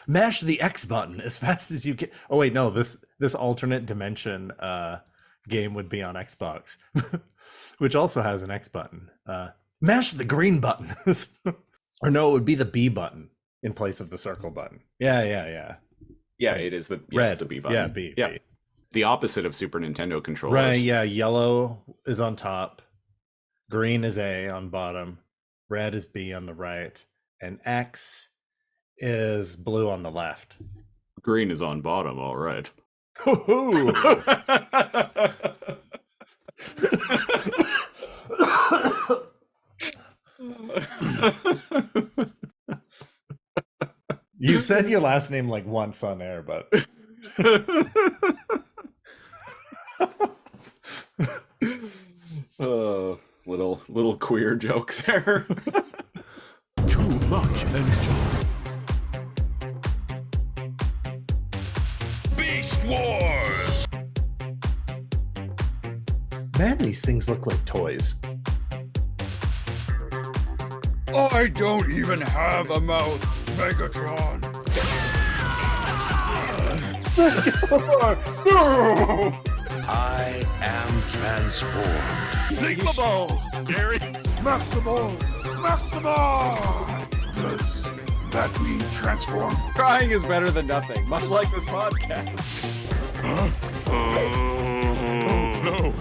Mash the X button as fast as you can. Oh wait, no, this alternate dimension game would be on Xbox, which also has an X button. Mash the green button. Or no, it would be the B button in place of the circle button. Yeah. Yeah, Right. it is the Red. the B button. Yeah, B. Yeah. B. The opposite of Super Nintendo controllers. Right, yeah, yellow is on top, green is A on bottom, red is B on the right, and X is blue on the left. Green is on bottom, all right. You said your last name like once on air, but little queer joke there. Too much energy. Beast Wars! man, these things look like toys. I don't even have a mouth, Megatron. No! I am transformed. Sigma balls, Gary. Maximal! Maximal! Does that mean transform? Trying is better than nothing, much like this podcast. Oh, no.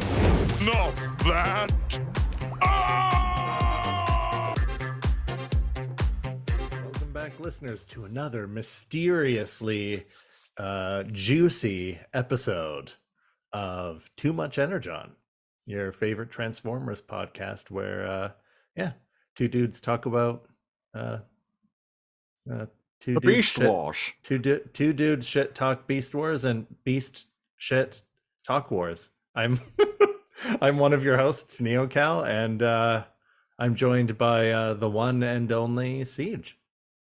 Not that. Ah! Welcome back, listeners, to another mysteriously juicy episode of Too Much Energon, your favorite Transformers podcast, where two dudes talk about two Beast Wars. two dudes shit talk Beast Wars and Beast shit talk wars. I'm I'm one of your hosts, NeoCal, and I'm joined by the one and only Siege.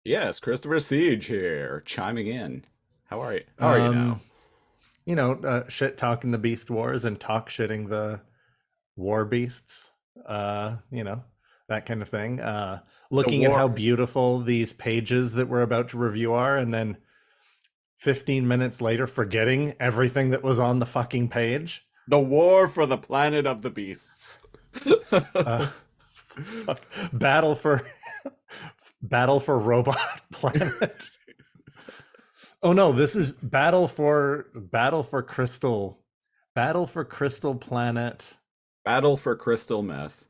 Yes, Christopher Siege here, chiming in. How are you? How are you now? You know, shit talking the Beast Wars and talk shitting the war beasts. You know, that kind of thing. Looking at how beautiful these pages that we're about to review are, and then 15 minutes later forgetting everything that was on the fucking page. The war for the planet of the beasts. Battle for robot planet. Oh no, this is battle for crystal planet. Battle for crystal meth.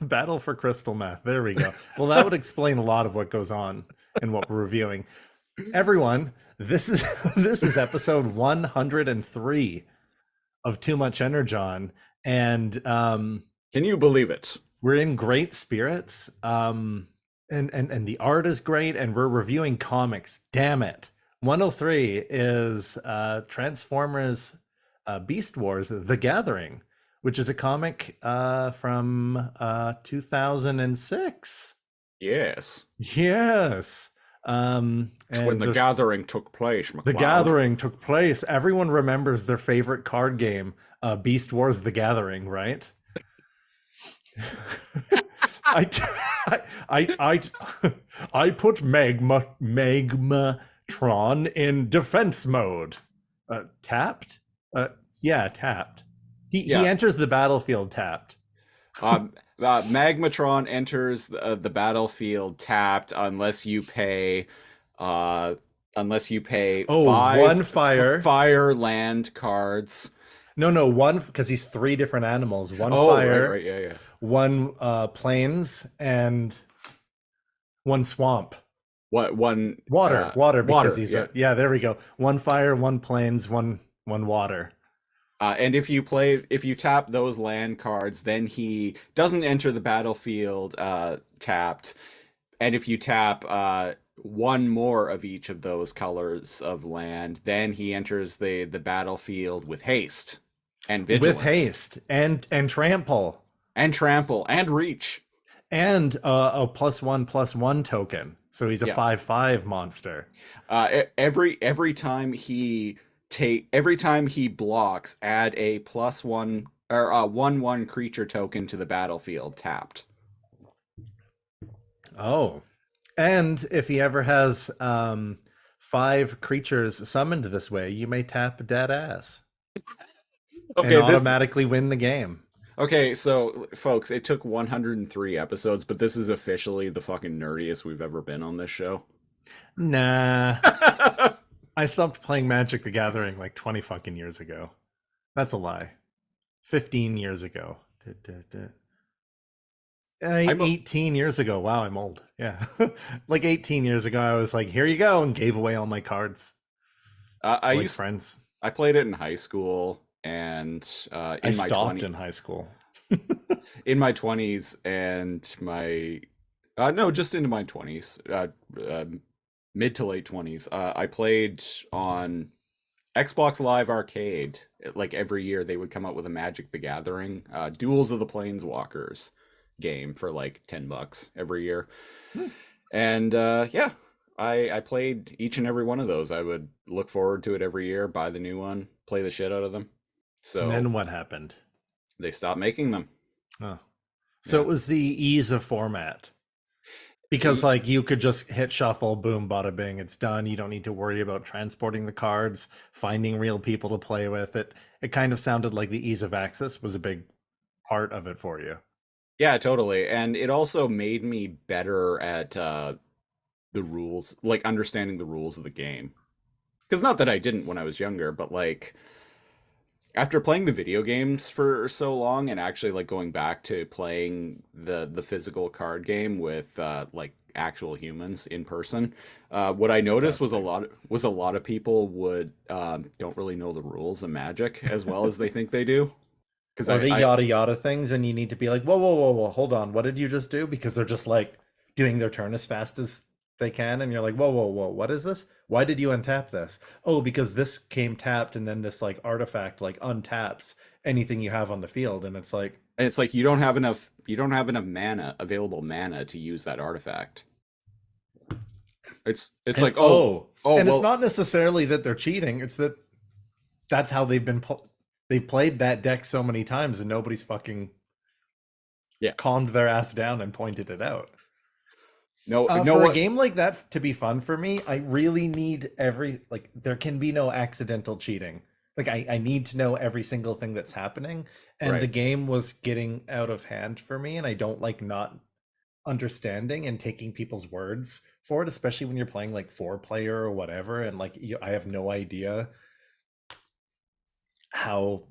Battle for crystal meth. There we go. Well, that would explain a lot of what goes on in what we're reviewing. Everyone, this is episode 103 of Too Much Energon, and can you believe it? we're in great spirits. And the art is great, and we're reviewing comics. Damn it. 103 is Transformers Beast Wars The Gathering, which is a comic from 2006. Yes. Yes. When the gathering took place, McLeod. The Gathering took place. Everyone remembers their favorite card game, Beast Wars The Gathering, right? I put Magmatron in defense mode. Tapped? Yeah, tapped. He enters the battlefield tapped. Magmatron enters the battlefield tapped unless you pay five one fire land cards. No, one, because he's three different animals. One fire, right, yeah. One plains, and one swamp. What one water? Because he's yeah. There we go. One fire, one plains, one water. And if you tap those land cards, then he doesn't enter the battlefield tapped. And if you tap one more of each of those colors of land, then he enters the battlefield with haste and vigilance. With haste and trample. And trample and reach. And a +1/+1 token. So he's a 5/5 monster. Every time he blocks, add a +1 or a 1/1 creature token to the battlefield tapped. Oh. And if he ever has 5 creatures summoned this way, you may tap dead ass and Okay, this automatically win the game. okay, so folks, it took 103 episodes, but this is officially the fucking nerdiest we've ever been on this show. Nah. I stopped playing Magic the Gathering like 20 fucking years ago. That's a lie. 15 years ago. 18 years ago. Wow, I'm old. Yeah. Like 18 years ago, I was like, here you go, and gave away all my cards. I Like used friends. I played it in high school and I in my stopped 20s. in high school. In my 20s and my no, just into my 20s, mid to late 20s. I played on Xbox Live Arcade. Like every year they would come out with a Magic the Gathering Duels of the Planeswalkers game for like $10 every year. And yeah, I played each and every one of those. I would look forward to it every year, buy the new one, play the shit out of them. So And then what happened? they stopped making them. Oh. So Yeah. it was the ease of format. Because like you could just hit shuffle, boom, bada bing, it's done. You don't need to worry about transporting the cards, finding real people to play with. It kind of sounded like the ease of access was a big part of it for you. Yeah, totally. And it also made me better at the rules, like understanding the rules of the game. Because not that I didn't when I was younger, but like after playing the video games for so long and actually like going back to playing the physical card game with like actual humans in person, what I noticed was a lot of people would don't really know the rules of Magic as well as they think they do. Because Or the yada yada things, and you need to be like, whoa, whoa, whoa, whoa, hold on, what did you just do? Because they're just like doing their turn as fast as they can, and you're like, whoa, whoa, whoa, what is this? Why did you untap this? Oh, because this came tapped, and then this like artifact like untaps anything you have on the field, and it's like you don't have enough mana, available mana to use that artifact. It's and, like and well, it's not necessarily that they're cheating, it's that that's how they've played that deck so many times, and nobody's fucking calmed their ass down and pointed it out. For a game like that to be fun for me, I really need there can be no accidental cheating. Like I need to know every single thing that's happening, and the game was getting out of hand for me, and I don't like not understanding and taking people's words for it, especially when you're playing like 4-player or whatever, and like I have no idea how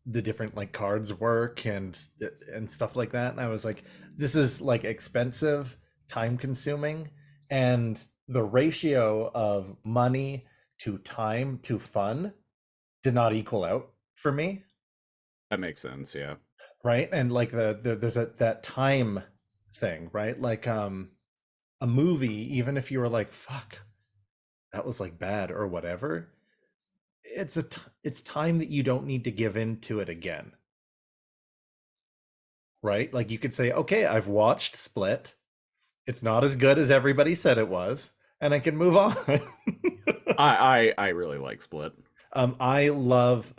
the different like cards work and stuff like that, and I was like, this is like expensive, time consuming, and the ratio of money to time to fun did not equal out for me. That makes sense, yeah. Right? And like there's that time thing, right? Like a movie, even if you were like, fuck, that was like bad or whatever, it's time that you don't need to give into it again. Right? Like you could say, okay, I've watched Split. It's not as good as everybody said it was, and I can move on. I really like Split. I love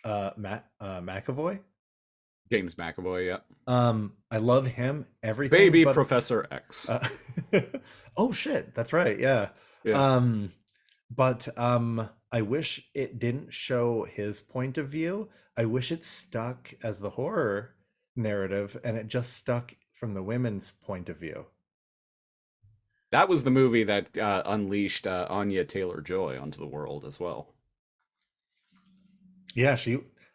McAvoy. James McAvoy, yeah. I love him. Everything. Baby Professor X. Oh shit, that's right. Yeah. But I wish it didn't show his point of view. I wish it stuck as the horror narrative, and it just stuck from the women's point of view. That was the movie that unleashed Anya Taylor-Joy onto the world as well. Yeah,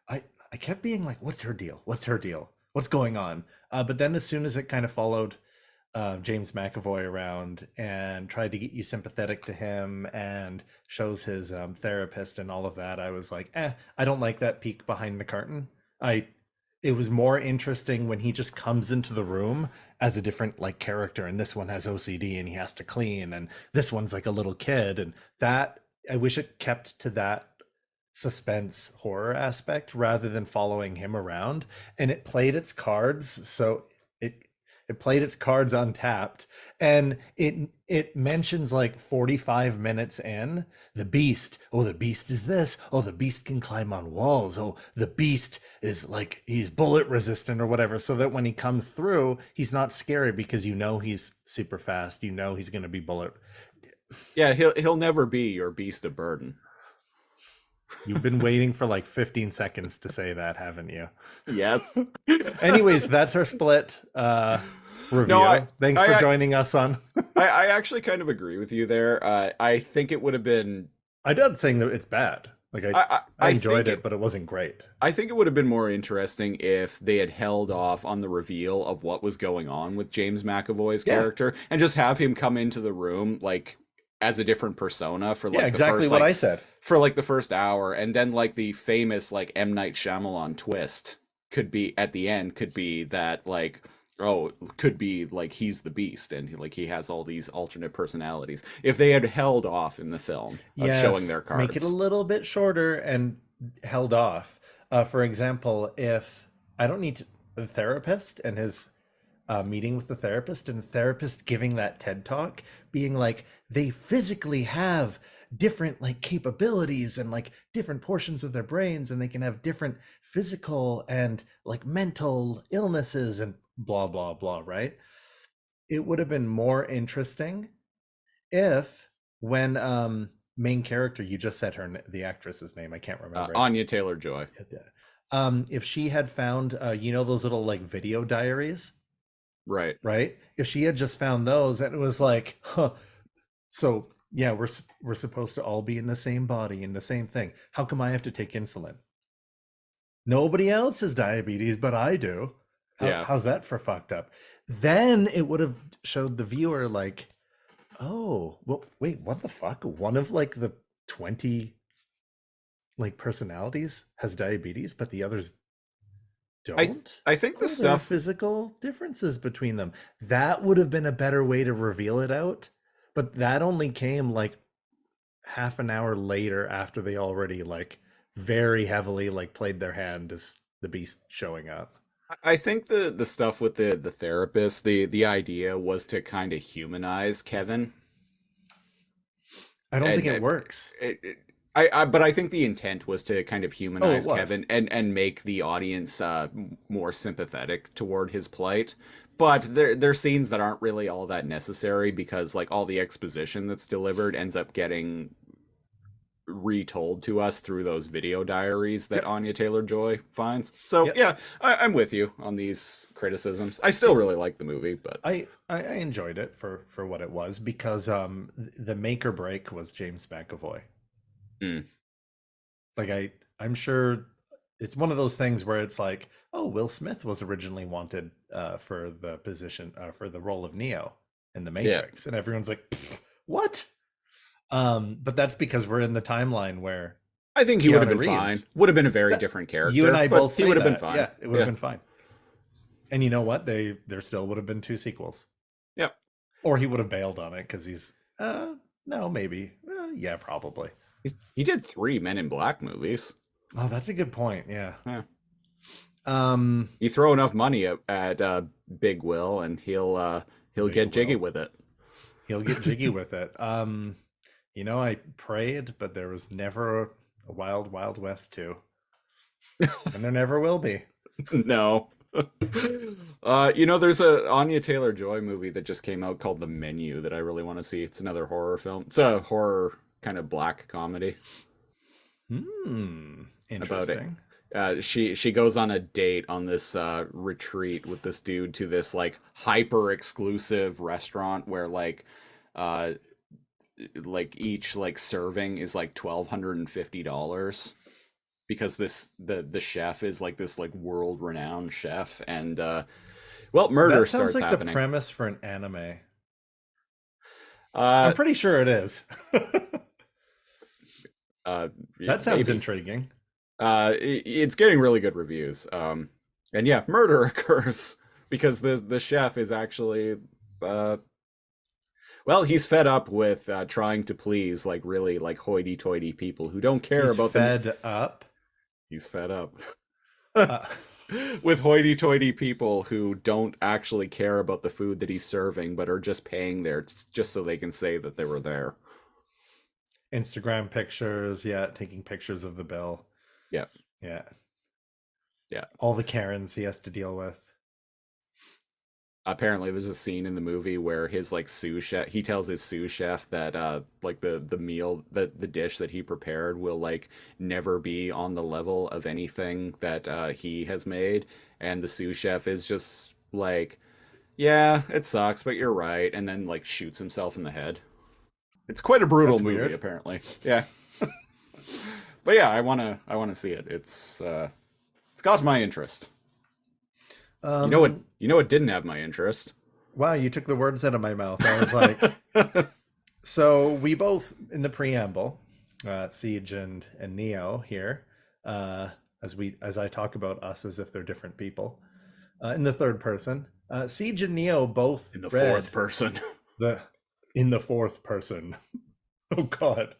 I kept being like, what's her deal? What's her deal? What's going on? But then as soon as it kind of followed James McAvoy around and tried to get you sympathetic to him and shows his therapist and all of that, I was like, I don't like that peek behind the curtain. It was more interesting when he just comes into the room as a different like character, and this one has OCD and he has to clean, and this one's like a little kid, and that I wish it kept to that suspense horror aspect rather than following him around. And it played its cards, so it played its cards untapped, and it mentions like 45 minutes in the beast. Oh, the beast is this. Oh, the beast can climb on walls. Oh, the beast is like, he's bullet resistant or whatever, so that when he comes through, he's not scary because you know he's super fast, you know he's going to be bullet. Yeah, he'll never be your beast of burden. You've been waiting for like 15 seconds to say that, haven't you? Yes. Anyways, that's our split review. No, Thanks for joining us on. I actually kind of agree with you there. I think it would have been. I'm not saying that it's bad. Like I enjoyed think it, but it wasn't great. I think it would have been more interesting if they had held off on the reveal of what was going on with James McAvoy's character and just have him come into the room like as a different persona for like the exactly first, what like, I said. For like the first hour, and then like the famous like M. Night Shyamalan twist could be at the end, could be that like, oh, could be like he's the beast and he has all these alternate personalities. If they had held off in the film of showing their cards, make it a little bit shorter and held off. For example, if I don't need the therapist and his meeting with the therapist, and the therapist giving that TED talk being like, they physically have different like capabilities and like different portions of their brains, and they can have different physical and like mental illnesses and blah blah blah, right? It would have been more interesting if when main character, you just said the actress's name, I can't remember. Anya Taylor-Joy. If she had found those little like video diaries, right, if she had just found those and it was like, so yeah, we're supposed to all be in the same body, in the same thing, how come I have to take insulin? Nobody else has diabetes but I do. How's that for fucked up? Then it would have showed the viewer like, oh well, wait, what the fuck, one of like the 20 like personalities has diabetes but the others don't. I think the there are physical differences between them. That would have been a better way to reveal it out, but that only came like half an hour later after they already like very heavily like played their hand as the beast showing up. I think the stuff with the therapist, the idea was to kind of humanize Kevin. I don't think it works. But I think the intent was to kind of humanize Kevin and make the audience more sympathetic toward his plight. But there are scenes that aren't really all that necessary because like all the exposition that's delivered ends up getting retold to us through those video diaries that Anya Taylor-Joy finds. So I'm with you on these criticisms. I still really like the movie, but I enjoyed it for what it was because the make or break was James McAvoy. Like I'm sure it's one of those things where it's like, oh, Will Smith was originally wanted for the position for the role of Neo in the Matrix, and everyone's like, what? But that's because we're in the timeline where I think he would have been fine. Would have been a very different character. You and I both. He would have been fine. Yeah, it would have been fine. And you know what? There still would have been 2 sequels. Yep. Or he would have bailed on it because he's no, maybe. Yeah, probably. He did 3 Men in Black movies. Oh, that's a good point. Yeah. You throw enough money at Big Will, and he'll get jiggy with it. He'll get jiggy with it. I prayed, but there was never a Wild Wild West 2, and there never will be. No. There's a Anya Taylor-Joy movie that just came out called The Menu that I really want to see. It's another horror film. It's a horror kind of black comedy. Interesting. About it. She goes on a date on this retreat with this dude to this like hyper exclusive restaurant where like each like serving is like $1,250 because the chef is like this like world renowned chef, and murder starts happening. That sounds like the premise for an anime. I'm pretty sure it is. That sounds intriguing. It's getting really good reviews. And murder occurs because the chef is actually he's fed up with trying to please like really like hoity-toity people who don't care about He's fed up with hoity-toity people who don't actually care about the food that he's serving, but are just paying there just so they can say that they were there. Instagram pictures, taking pictures of the bill. Yeah. All the Karens he has to deal with. apparently there's a scene in the movie where his like sous chef, he tells his sous chef that like the meal, the dish that he prepared will like never be on the level of anything that he has made, and the sous chef is just like, yeah, it sucks, but you're right, and then like shoots himself in the head. It's quite a brutal That's movie, weird. apparently. Yeah. But yeah, I wanna see it. It's got my interest. You know what? You know what didn't have my interest? Wow, you took the words out of my mouth. I was like, so we both in the preamble, Siege and Neo here, as I talk about us as if they're different people, in the third person. Siege and Neo both In the read fourth person. the in the fourth person. Oh God.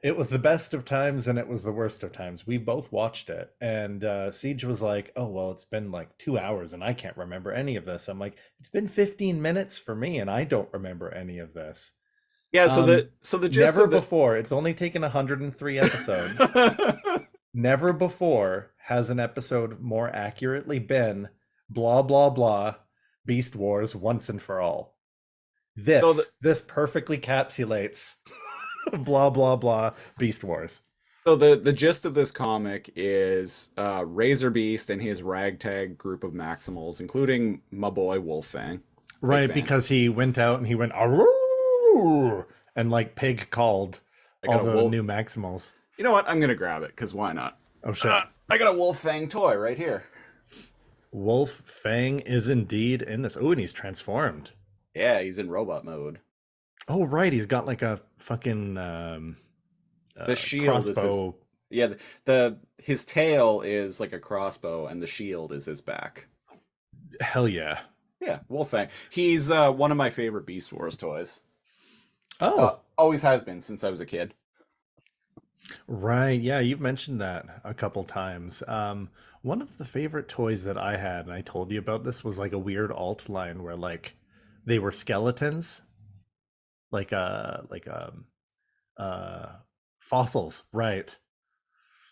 It was the best of times and it was the worst of times. We both watched it, and Siege was like, oh well, it's been like 2 hours and I can't remember any of this. I'm like, it's been 15 minutes for me and I don't remember any of this. Yeah, so the gist Never of the before, it's only taken 103 episodes. Never before has an episode more accurately been blah blah blah Beast Wars once and for all. This perfectly capsulates blah blah blah Beast Wars. So the gist of this comic is Razor Beast and his ragtag group of Maximals, including my boy Wolfang. Right, fan. because he went out and he went "Arroo!" and like pig called all the new Maximals. You know what? I'm gonna grab it because why not? Oh shit! I got a Wolfang toy right here. Wolf Fang is indeed in this. Oh, and he's transformed. Yeah, he's in robot mode. Oh right, he's got like a fucking The shield crossbow. is the his tail is like a crossbow, and the shield is his back. Hell yeah! Yeah, Wolfang. He's one of my favorite Beast Wars toys. Oh, Always has been since I was a kid. right. Yeah, you've mentioned that a couple times. One of the favorite toys that I had, and I told you about this, was like a weird alt line where like they were skeletons, like fossils, right?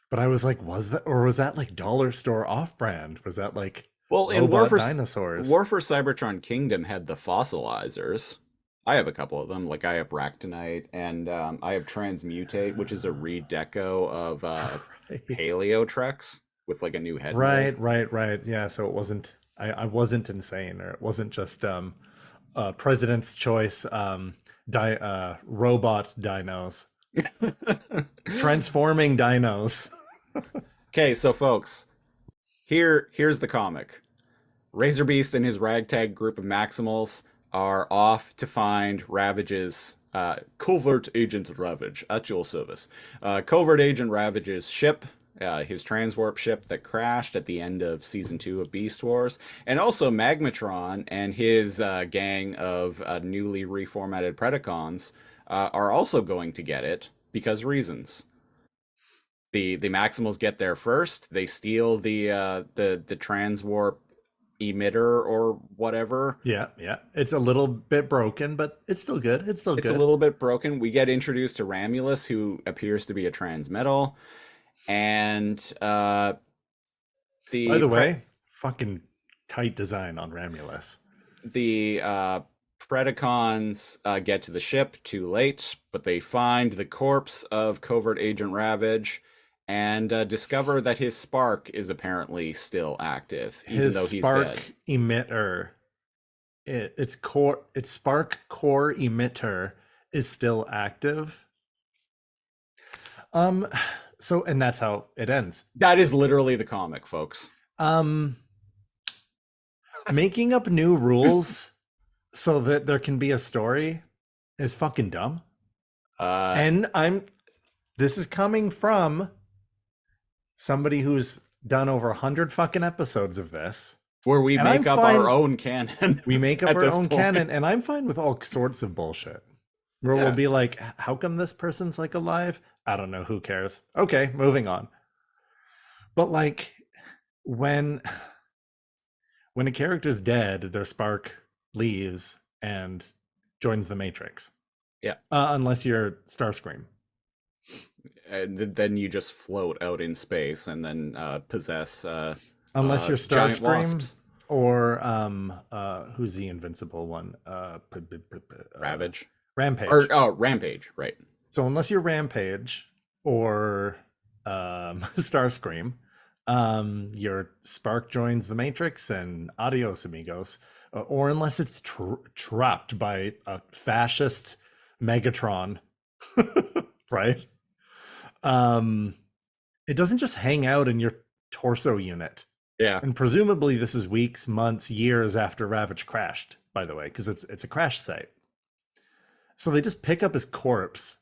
But I was like, was that like dollar store off brand? Was that like Well, in robot War dinosaurs? for Cybertron Kingdom had the fossilizers. I have a couple of them. Like I have Ractonite, and I have Transmutate, which is a redeco of Right. Paleo Trex with like a new head. Right. Yeah, so it wasn't I wasn't insane, or it wasn't just President's Choice robot dinos. Transforming dinos. Okay, so folks, here's the comic. Razor Beast and his ragtag group of Maximals are off to find Ravage's Covert Agent Ravage at your service. Covert Agent Ravage's ship, his transwarp ship that crashed at the end of season 2 of Beast Wars, and also Magmatron and his gang of newly reformatted Predacons are also going to get it because reasons. The Maximals get there first. They steal the transwarp emitter or whatever. Yeah. It's a little bit broken, but it's still good. It's a little bit broken. We get introduced to Ramulus, who appears to be a transmetal, and By the way, fucking tight design on Ramulus. The Predacons get to the ship too late, but they find the corpse of Covert Agent Ravage and discover that his spark is apparently still active, even though he's dead. Emitter, its spark core emitter is still active. So, and that's how it ends. That is literally the comic, folks. Making up new rules so that there can be a story is fucking dumb. And this is coming from somebody who's done over 100 fucking episodes of this. Where we make up our own canon. We make up our own canon, and I'm fine with all sorts of bullshit. Where we'll be like, how come this person's like alive? I don't know, who cares? Okay, moving on. But like when a character's dead, their spark leaves and joins the Matrix. Yeah. Unless you're Starscream. And then you just float out in space and then possess unless you're giant Starscream, wasps. Who's the invincible one? Ravage. Rampage. Rampage, right. So unless you're Rampage or Starscream, your Spark joins the Matrix and adios amigos. Or unless it's trapped by a fascist Megatron, right? It doesn't just hang out in your torso unit. Yeah. And presumably this is weeks, months, years after Ravage crashed, by the way, because it's a crash site. So they just pick up his corpse.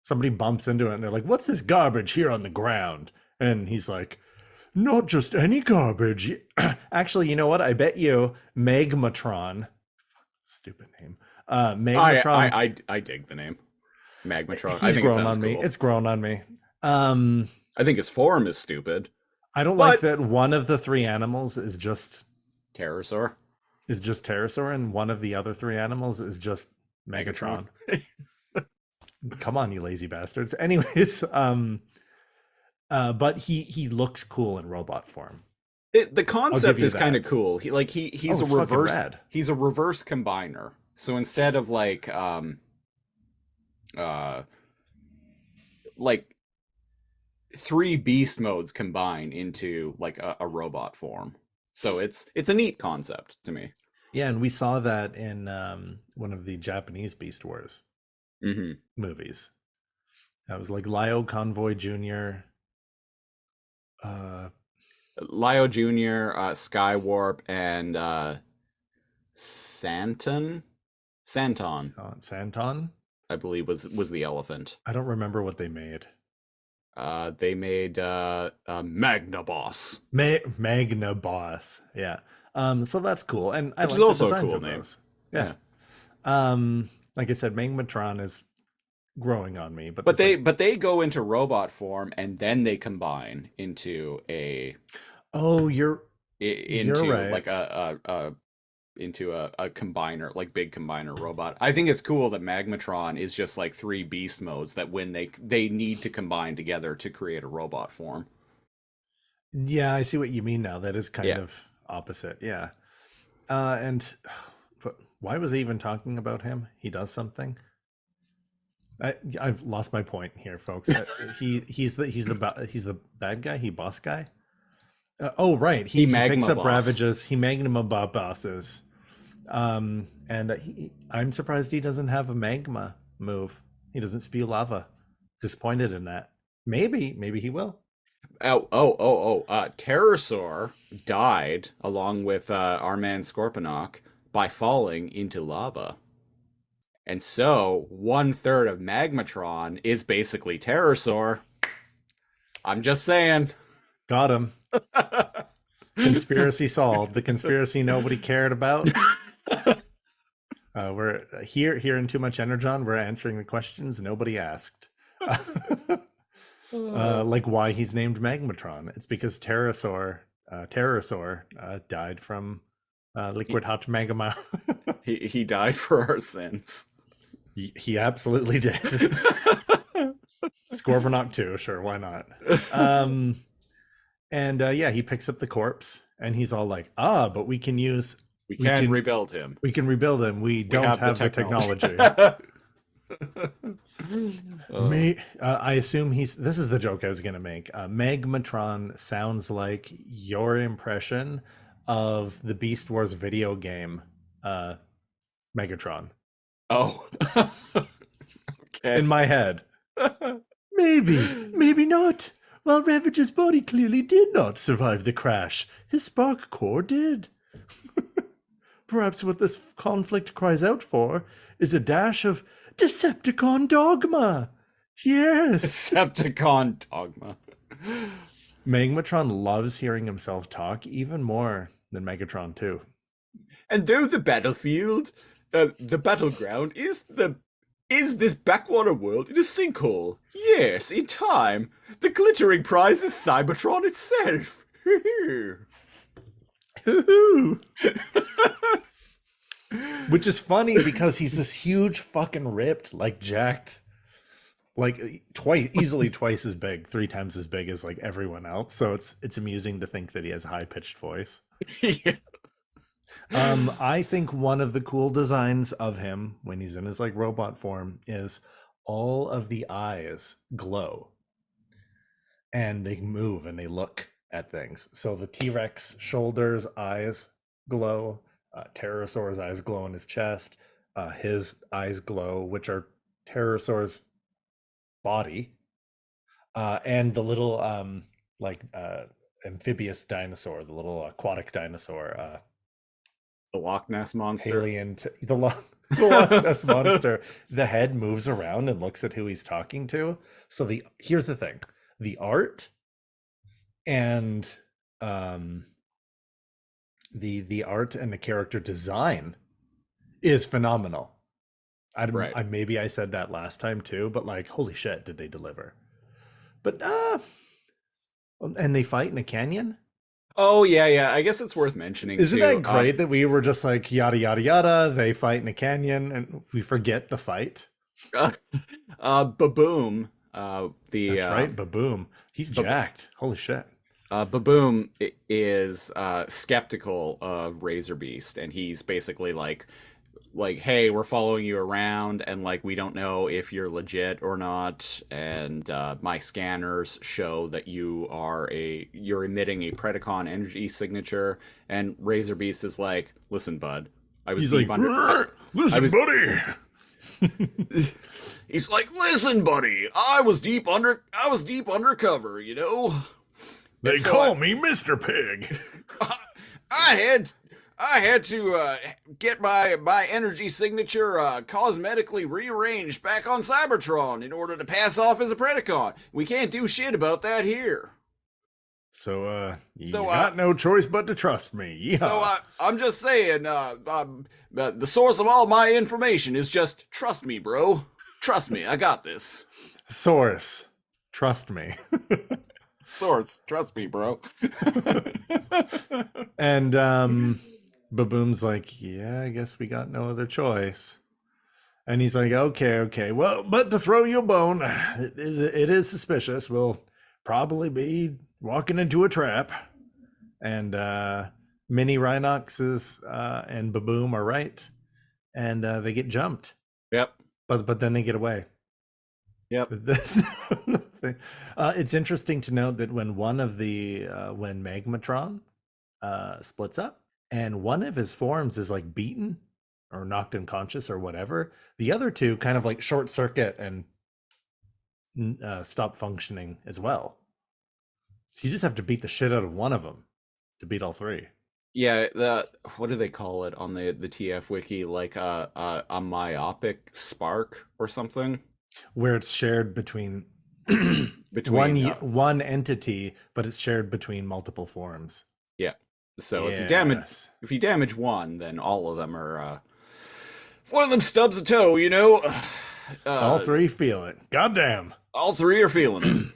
Somebody bumps into it and they're like, "What's this garbage here on the ground?" And he's like, "Not just any garbage. Actually, you know what? I bet you Magmatron," stupid name. Magmatron. I dig the name. Magmatron. He's grown on me. Cool. It's grown on me. I think his form is stupid. I don't like that one of the three animals is just Pterosaur. And one of the other three animals is just Megatron. Come on, you lazy bastards. Anyways, but he looks cool in robot form. The concept is kind of cool. He's a reverse. He's a reverse combiner. So instead of like three beast modes combine into like a robot form. So it's a neat concept to me. Yeah, and we saw that in one of the Japanese Beast Wars movies. That was like Lio Convoy Jr. Lio Jr., Skywarp, and Santon, I believe was the elephant. I don't remember what they made. They made Magna Boss. Magna Boss, yeah. So that's cool, and which is also a cool name. Yeah. Like I said, Magmatron is growing on me, but they go into robot form and then they combine into a. Oh, you're right. Like into a combiner, like big combiner robot. I think it's cool that Magmatron is just like three beast modes that when they need to combine together to create a robot form. Yeah, I see what you mean now. That is kind of opposite. Yeah. But why was I even talking about him? He does something. I've lost my point here, folks. He's the bad guy. He boss guy. Oh right, he picks up Ravages. He magma bosses. I'm surprised he doesn't have a magma move. He doesn't spew lava. Disappointed in that. Maybe he will. Pterosaur died along with our man Scorponok by falling into lava. And so 1/3 of Magmatron is basically Pterosaur. I'm just saying. Got him. Conspiracy solved. The conspiracy nobody cared about. We're here in Too Much Energon. We're answering the questions nobody asked. Like why he's named Magmatron. It's because Pterosaur died from liquid hot magma. he died for our sins. He absolutely did. Scorponok too, sure, why not? He picks up the corpse and he's all like, but we can rebuild him. We can rebuild him. We don't have the technology. I assume this is the joke I was gonna make. Magmatron sounds like your impression of the Beast Wars video game Megatron. Oh. Okay. In my head. Maybe not. Well, Ravage's body clearly did not survive the crash. His spark core did. Perhaps what this conflict cries out for is a dash of Decepticon dogma. Yes. Decepticon dogma. Magmatron loves hearing himself talk even more than Megatron too. And though the battlefield, the battleground is this backwater world in a sinkhole. Yes, in time, the glittering prize is Cybertron itself. Which is funny because he's this huge fucking ripped, like jacked, like easily twice as big, 3 times as big as like everyone else. So it's amusing to think that he has a high pitched voice. Yeah. I think one of the cool designs of him when he's in his like robot form is all of the eyes glow and they move and they look at things. So the T-Rex shoulders, eyes glow. Pterosaur's eyes glow in his chest. His eyes glow, which are Pterosaur's body. And the little amphibious dinosaur, the little aquatic dinosaur, The Loch Ness monster. the Loch Ness monster. The head moves around and looks at who he's talking to. So here's the thing: the art and the art and the character design is phenomenal. Right. Maybe I said that last time too, but like, holy shit, did they deliver? But and they fight in a canyon. Oh yeah. I guess it's worth mentioning. Isn't too. that great that we were just like yada yada yada? They fight in a canyon, and we forget the fight. Baboom. That's right, Baboom. He's jacked. Holy shit. Baboom is skeptical of Razor Beast, and he's basically like, hey, we're following you around, and like we don't know if you're legit or not, and my scanners show that you're emitting a Predacon energy signature. And Razor Beast is like, listen, bud, Listen, buddy. He's like, listen, buddy, I was deep undercover, you know. They call me Mr. Pig. I had to get my energy signature cosmetically rearranged back on Cybertron in order to pass off as a Predacon. We can't do shit about that here. So you So, got no choice but to trust me. Yeehaw. So I'm just saying, the source of all my information is just trust me, bro. Trust me, I got this. Source, trust me. Source, trust me, bro. And Baboom's like, yeah, I guess we got no other choice. And he's like, okay, well, but to throw you a bone, it is suspicious. We'll probably be walking into a trap. And Mini Rhinoxes and Baboom are right, and they get jumped. Yep. But then they get away. Yep. It's interesting to note that when one of the when Magmatron splits up and one of his forms is like beaten or knocked unconscious or whatever, the other two kind of like short circuit and stop functioning as well. So you just have to beat the shit out of one of them to beat all three. Yeah, what do they call it on the TF wiki? Like a myopic spark or something, where it's shared between one entity, but it's shared between multiple forms. Yeah. So Yes. if you damage one, then all of them are. If one of them stubs a toe, you know. All three feel it. Goddamn. All three are feeling it.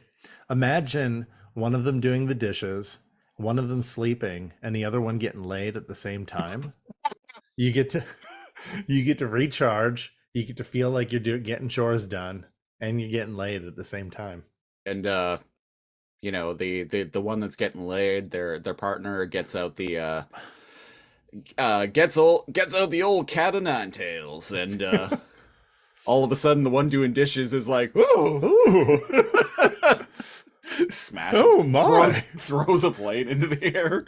Imagine one of them doing the dishes, one of them sleeping, and the other one getting laid at the same time. You get to recharge. You get to feel like you're getting chores done, and you're getting laid at the same time. And you know, the one that's getting laid, their partner gets out the gets out the old cat o' nine tails, and all of a sudden the one doing dishes is like, ooh. Smashes, Oh my! throws a plate into the air.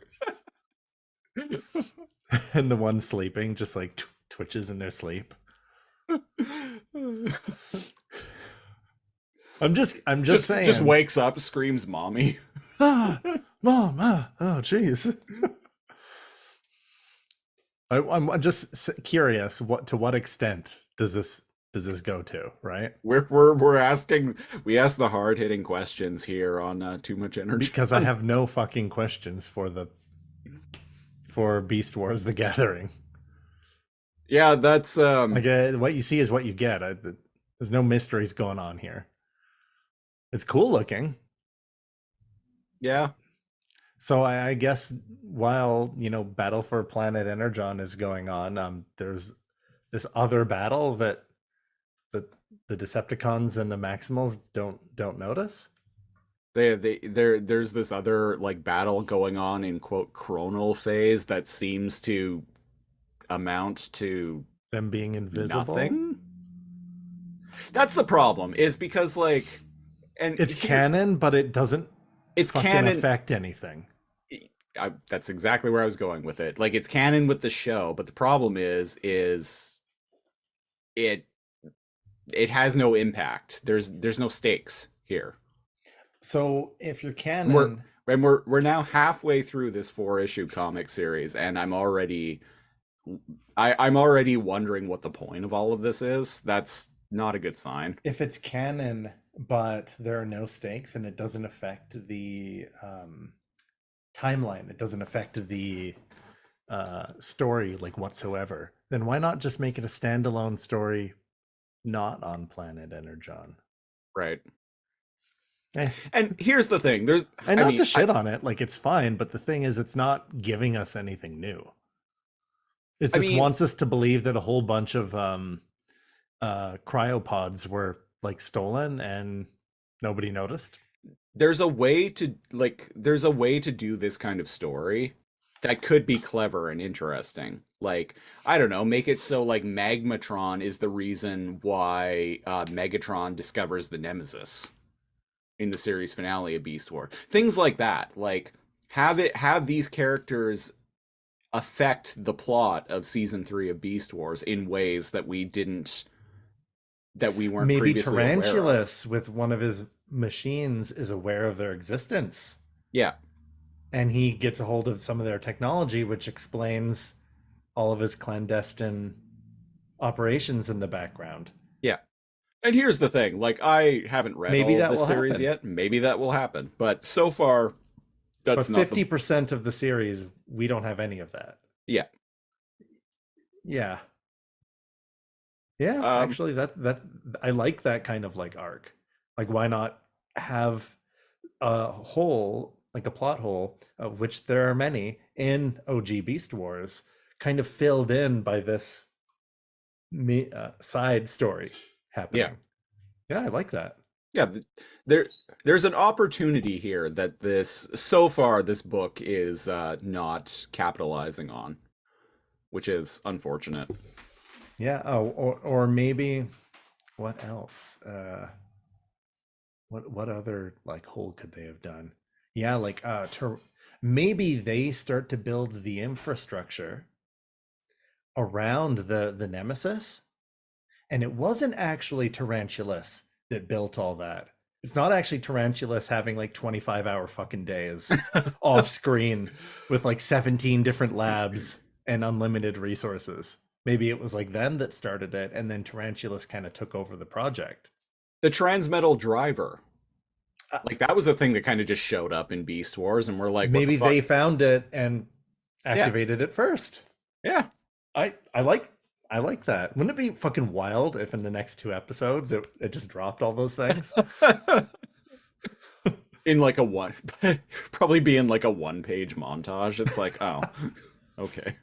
And the one sleeping just like twitches in their sleep. I'm just saying. Just wakes up, screams, "Mommy!" Mom! Oh, jeez. I'm just curious. To what extent does this go to? Right? We asked the hard hitting questions here on Too Much Energy, because I have no fucking questions for Beast Wars: The Gathering. Yeah, that's like what you see is what you get. There's no mysteries going on here. It's cool looking. Yeah. So I guess while Battle for Planet Energon is going on, there's this other battle that the Decepticons and the Maximals don't notice. There's this other like battle going on in quote chronal phase that seems to amount to Them being invisible. nothing. That's the problem, is because like, and It's canon, but it doesn't it's fucking canon. affect anything. That's exactly where I was going with it. Like, it's canon with the show, but the problem is it has no impact. There's no stakes here. So if you're canon, We're now halfway through this 4-issue comic series, and I'm already wondering what the point of all of this is. That's not a good sign. if it's canon, but there are no stakes and it doesn't affect the timeline, it doesn't affect the story like whatsoever, then why not just make it a standalone story not on planet Energon? Right. Eh. And here's the thing. And not to shit on it, like it's fine, but the thing is it's not giving us anything new. It just wants us to believe that a whole bunch of cryopods were like stolen and nobody noticed. There's a way to do this kind of story that could be clever and interesting. Like, I don't know, make it so like Magmatron is the reason why Megatron discovers the Nemesis in the series finale of Beast War. Things like that. Like, have these characters affect the plot of season 3 of Beast Wars in ways that we weren't maybe previously aware of. Tarantulas with one of his machines is aware of their existence. Yeah. And he gets a hold of some of their technology, which explains all of his clandestine operations in the background. Yeah. And here's the thing, like, I haven't read all of the series yet. Maybe that will happen. But so far, that's not 50% of the series, we don't have any of that. Yeah. Yeah. Yeah, actually, that's I like that kind of like arc. Like, why not have a hole, like a plot hole, of which there are many in OG Beast Wars, kind of filled in by this side story happening. Yeah, I like that. Yeah, there's an opportunity here that this book is not capitalizing on, which is unfortunate. Yeah. Oh, or maybe what else? What other like hole could they have done? Yeah, like maybe they start to build the infrastructure around the Nemesis, and it wasn't actually Tarantulas that built all that. It's not actually Tarantulas having like 25-hour fucking days off screen with like 17 different labs and unlimited resources. Maybe it was like them that started it, and then Tarantulas kind of took over the project. The Transmetal Driver. Like, that was a thing that kind of just showed up in Beast Wars, and we're like, maybe they found it and activated it first. Yeah. I like that. Wouldn't it be fucking wild if in the next 2 episodes it just dropped all those things? In like probably be in like a 1-page montage. It's like, oh, okay.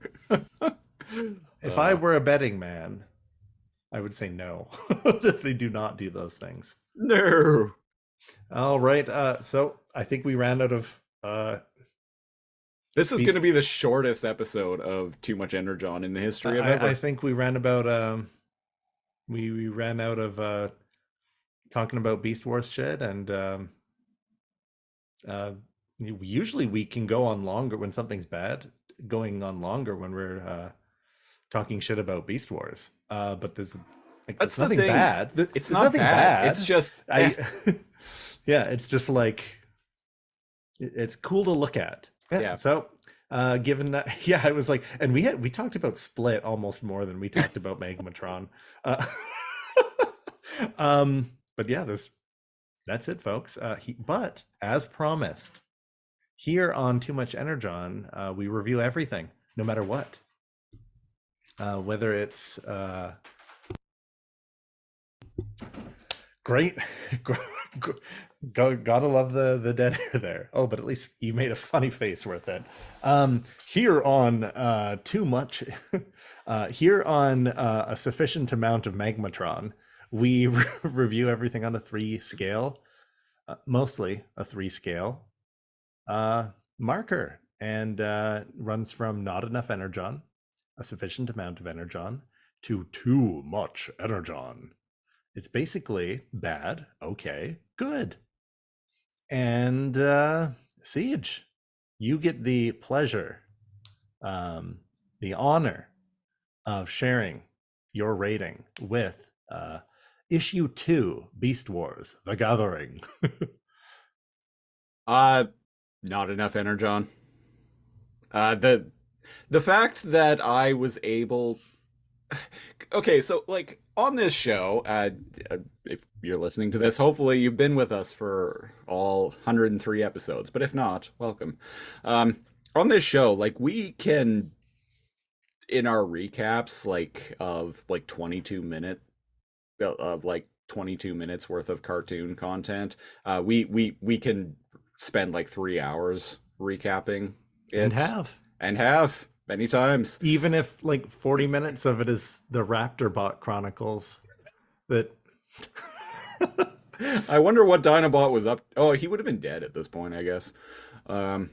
If I were a betting man, I would say no. That they do not do those things. No. All right. So I think we ran out of this is going to be the shortest episode of Too Much Energon in the history of ever. I think we ran about we ran out of talking about Beast Wars shit, and usually we can go on longer when something's bad, going on longer when we're talking shit about Beast Wars. But there's like, that's nothing thing. bad. It's not nothing bad. It's just yeah, it's just like it's cool to look at. Yeah. So given that, yeah, I was like, and we talked about Split almost more than we talked about Magmatron. But yeah, that's it, folks. But as promised, here on Too Much Energon, we review everything, no matter what. Whether it's great. Gotta love the dead air there. Oh, but at least you made a funny face worth it. Here on Too Much, here on a sufficient amount of Magmatron, we review everything on a 3 scale, mostly a 3 scale marker, and runs from not enough Energon a sufficient amount of energon to too much energon. It's basically bad, okay, good. And Siege, you get the pleasure, the honor of sharing your rating with issue 2, Beast Wars: The Gathering. Not enough Energon. The fact that I was able okay, so like on this show, if you're listening to this, hopefully you've been with us for all 103 episodes, but if not, welcome. On this show, like we can in our recaps like of like 22 minute of like 22 minutes worth of cartoon content, we can spend like 3 hours recapping it and have many times. Even if like 40 minutes of it is the Raptor Bot Chronicles that I wonder what Dinobot was up. Oh, he would have been dead at this point, I guess. Anyway,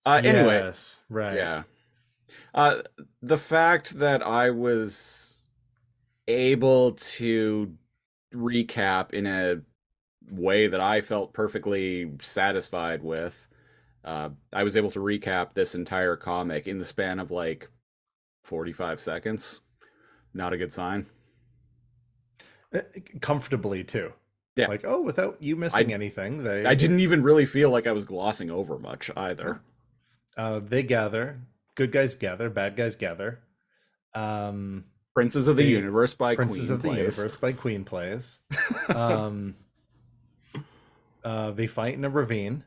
yes, right. yeah. The fact that I was able to recap in a way that I felt perfectly satisfied with, I was able to recap this entire comic in the span of like 45 seconds. Not a good sign. Comfortably too. Yeah. Like, oh, without you missing anything. I didn't even really feel like I was glossing over much either. They gather. Good guys gather. Bad guys gather. Princes of the Universe by Princes Queen of the plays. Universe by Queen plays. They fight in a ravine.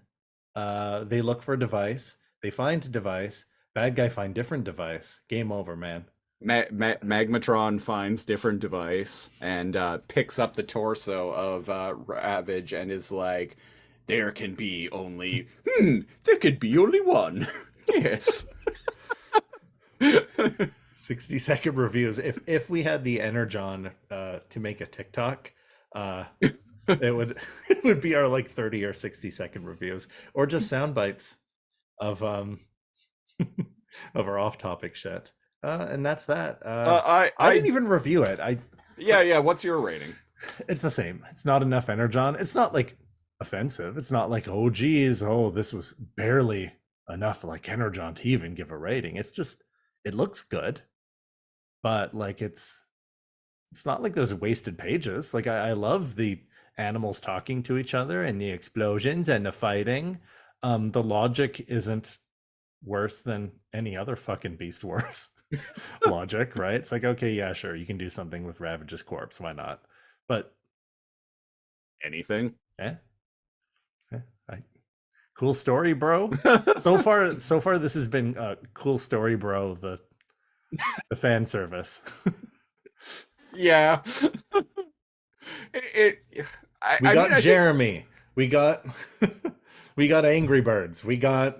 They look for a device. They find a device. Bad guy find different device. Game over, man. Magmatron finds different device and picks up the torso of Ravage and is like, there could be only one. Yes. 60-second reviews. If we had the Energon to make a TikTok, it would be our like 30 or 60-second reviews, or just sound bites of of our off-topic shit. And that's that. I didn't even review it. Yeah. What's your rating? It's the same. It's not enough Energon. It's not like offensive. It's not like, oh geez, this was barely enough like Energon to even give a rating. It's just, it looks good, but like it's not like those wasted pages. Like I love the animals talking to each other and the explosions and the fighting. The logic isn't worse than any other fucking Beast Wars logic, right? It's like, okay, yeah, sure, you can do something with Ravage's corpse, why not? But anything? Cool story, bro. so far this has been cool story, bro, the fan service. Yeah. We got Jeremy. We got Angry Birds. We got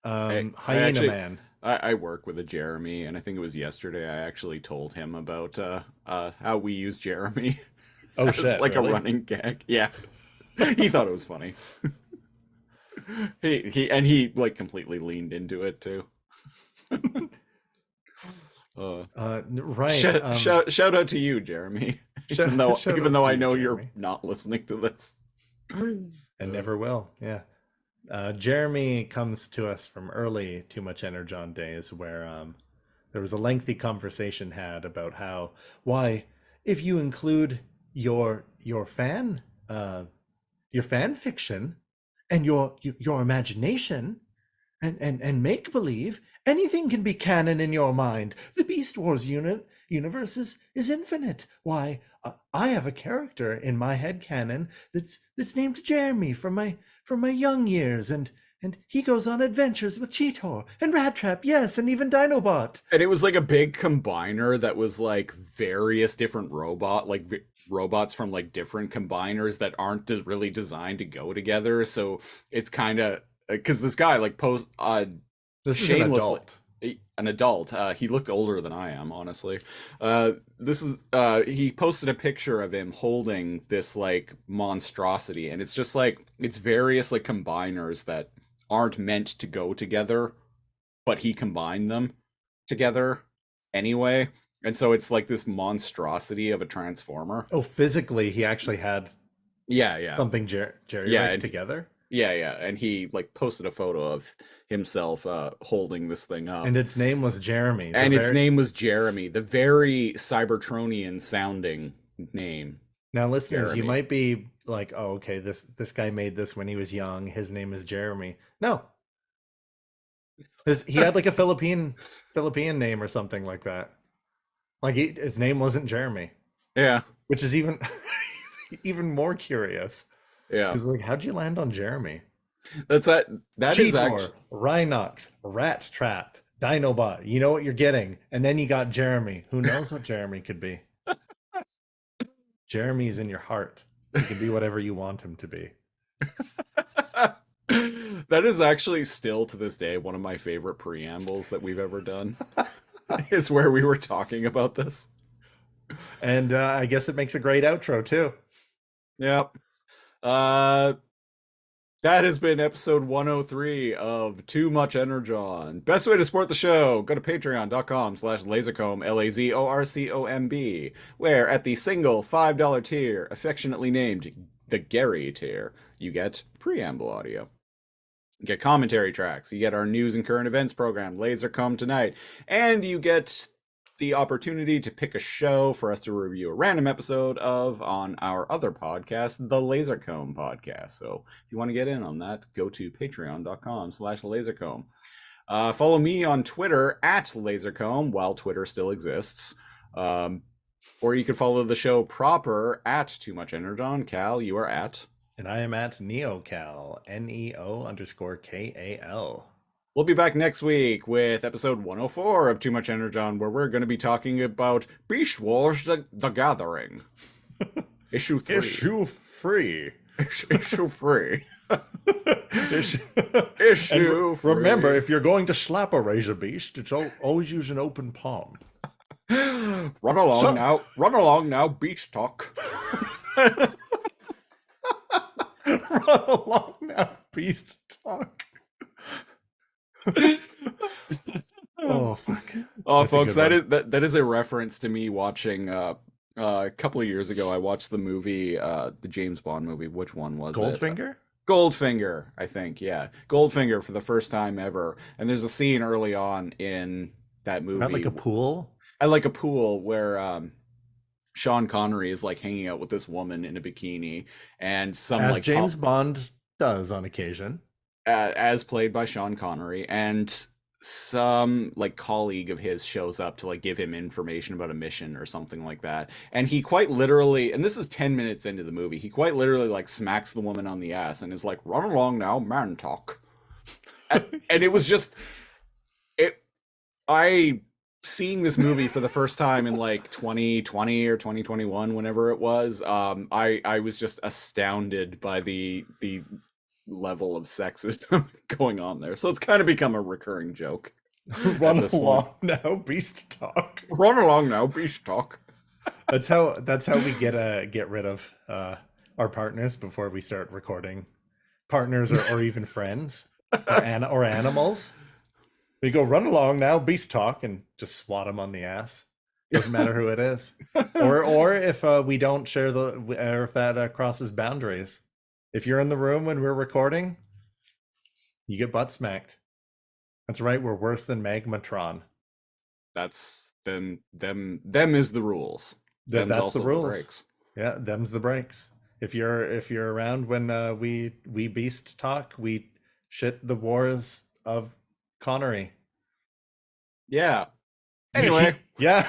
Hyena Man. I work with a Jeremy, and I think it was yesterday I actually told him about how we use Jeremy. Oh shit! Like really? a running gag. Yeah. He thought it was funny. He like completely leaned into it too. Right. Shout out to you, Jeremy. Even though I know you're not listening to this. And never will. Yeah. Jeremy comes to us from early Too Much Energon days, where there was a lengthy conversation had about why if you include your fan fiction and your imagination and make believe, anything can be canon in your mind. The Beast Wars universe is infinite. Why, I have a character in my head canon that's named Jeremy from my young years, and he goes on adventures with Cheetor and Rattrap, yes, and even Dinobot. And it was like a big combiner that was like various different robots from like different combiners that aren't really designed to go together. So it's kind of because this guy like posed this is an adult. He looked older than I am, honestly. He posted a picture of him holding this like monstrosity, and it's just like it's various like combiners that aren't meant to go together, but he combined them together anyway. And so it's like this monstrosity of a transformer. Oh, physically, he actually had Yeah. something jerry together. Yeah. And he like posted a photo of himself holding this thing up. And its name was Jeremy. And its name was Jeremy, the very Cybertronian sounding name. Now, listeners, Jeremy. you might be like, "Oh, okay, this guy made this when he was young. His name is Jeremy." No, he had like a Philippine name or something like that. Like his name wasn't Jeremy. Yeah, which is even even more curious. Yeah, because like, how'd you land on Jeremy? That Cheetor, is actually Rhinox, Rat Trap, Dinobot. You know what you're getting, and then you got Jeremy. Who knows what Jeremy could be? Jeremy's in your heart. He can be whatever you want him to be. That is actually still to this day one of my favorite preambles that we've ever done. Is where we were talking about this. And I guess it makes a great outro too. Yep. That has been episode 103 of Too Much Energon. Best way to support the show, go to patreon.com/lazorcomb, LAZORCOMB, where at the single $5 tier, affectionately named the Gary tier, you get preamble audio. You get commentary tracks, you get our news and current events program, Lasercomb Tonight, and you get the opportunity to pick a show for us to review a random episode of on our other podcast, the Lasercomb Podcast. So if you want to get in on that, go to patreon.com/lasercomb. Follow me on Twitter at Lasercomb while Twitter still exists. Or you can follow the show proper at Too Much Energon. Cal, you are at... And I am at NeoKal, NEO_KAL. We'll be back next week with episode 104 of Too Much Energon, where we're going to be talking about Beast Wars the Gathering. Issue 3. Issue free. Issue free. Issue free. Remember, if you're going to slap a razor beast, it's always use an open palm. Run along now, beach talk. Run along now, beast talk. Oh fuck! Oh, that's folks, that is a reference to me watching. A couple of years ago, I watched the movie, the James Bond movie. Which one was Goldfinger? it? Goldfinger, I think. Yeah, Goldfinger for the first time ever. And there's a scene early on in that movie. At like a pool. At like a pool where Sean Connery is like hanging out with this woman in a bikini, and some as like James Bond does on occasion. As played by Sean Connery, and some like colleague of his shows up to like give him information about a mission or something like that, and he quite literally, and this is 10 minutes into the movie, he quite literally like smacks the woman on the ass and is like, "Run along now, man talk." And it was just seeing this movie for the first time in like 2020 or 2021, whenever it was, I was just astounded by the level of sexism going on there. So it's kind of become a recurring joke. Run along now, beast talk. Run along now, beast talk. That's how we get rid of our partners before we start recording. Partners or even friends or animals. We go, run along now, beast talk, and just swat them on the ass. Doesn't matter who it is, or if we don't share or if that crosses boundaries. If you're in the room when we're recording, you get butt smacked. That's right, we're worse than Magmatron. That's them is the rules. That's the rules. The breaks. Yeah, them's the breaks. If you're around when we beast talk, we shit the wars of Connery. Yeah. Anyway. Yeah.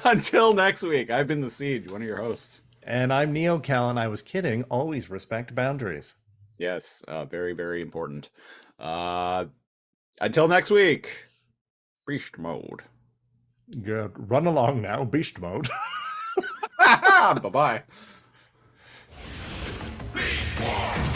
Until next week, I've been The Siege, one of your hosts. And I'm NeoKal, and I was kidding. Always respect boundaries. Yes, very, very important. Until next week, beast mode. Good. Run along now, beast mode. Bye-bye. Beast Wars!